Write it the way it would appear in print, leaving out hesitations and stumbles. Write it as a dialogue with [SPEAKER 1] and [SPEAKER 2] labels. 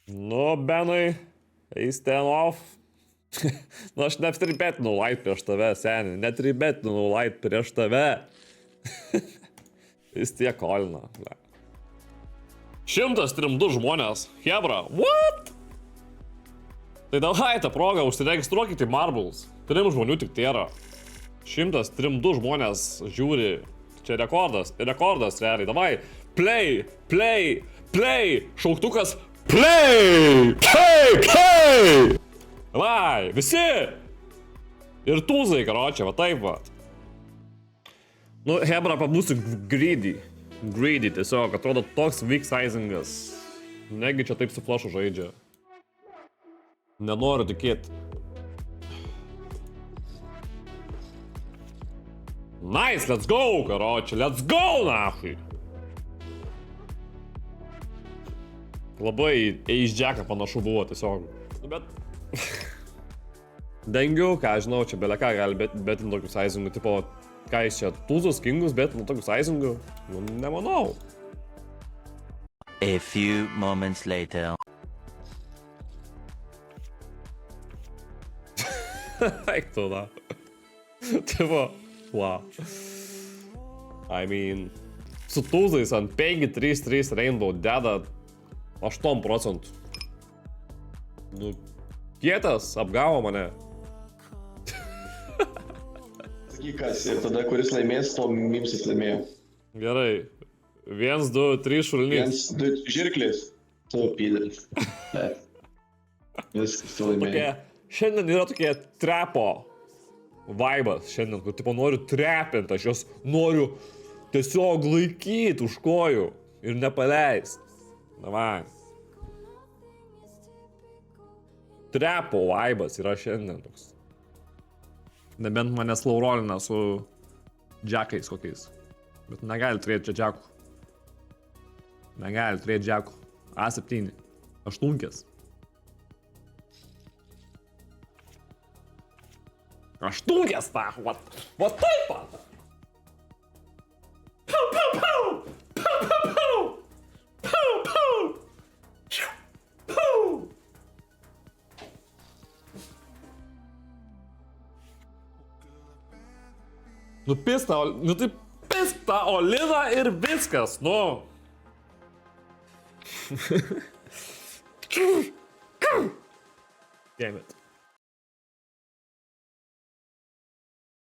[SPEAKER 1] Nu, Benai, stand off. Nu, aš neapstribetinau light prieš tave, seniai. Netribetinau light prieš tave. Jis tiek kolina. 102 žmonės. Hebra, what? Tai davai tą progą, užsiregistruokite į Marbles. 3 žmonių tik tėra. 102 žmonės žiūri. Čia rekordas, rekordas realiai. Davai, play. Šauktukas, play. Davai, visi. Ir tūzai, karočią, va taip va. Nu, Hebra, pabūsiu greedy. Greedy tiesiog, atrodo toks weak sizingas. Negi čia taip su flashu žaidžia. Nenoriu tikėti. Nice, let's go, karoči, let's go, nahui. Labai Ace Jacką panašu buvo tiesiog. Bet... Dengiu, ką žinau, čia beleka gali betin tokių sizingų, tipo, ką jis čia, tūzus, kingus, bet nu tokių sizingų, nu, nemanau.
[SPEAKER 2] A few moments later.
[SPEAKER 1] Eik tu, da. Tipo, wow. I mean, su tūzais ant 5-3-3 Rainbow deda 8%. Nu, kietas, apgavo mane.
[SPEAKER 3] Sakykas, ir tada, kuris laimės, to mimsis laimėjo.
[SPEAKER 1] Gerai. 1, 2, 3 šulnys.
[SPEAKER 3] 1, 2, žirklis. Tu pydelis. Viskas, tu laimėjai.
[SPEAKER 1] Šiandien yra tokie trapo vibas šiandien, kur tipo noriu trepint, aš jos noriu tiesiog laikyti už kojų ir nepaleist. Davai. Trapo vibas yra šiandien toks. Nebent mane slaurolina su džekais kokiais. Bet negali turėti čia džekų. Negali turėti džekų. A7. Aštunkės. Aštunkės, ta, va taip pat. Nu pista, nu tai pista Olina ir viskas, nu. Damn it.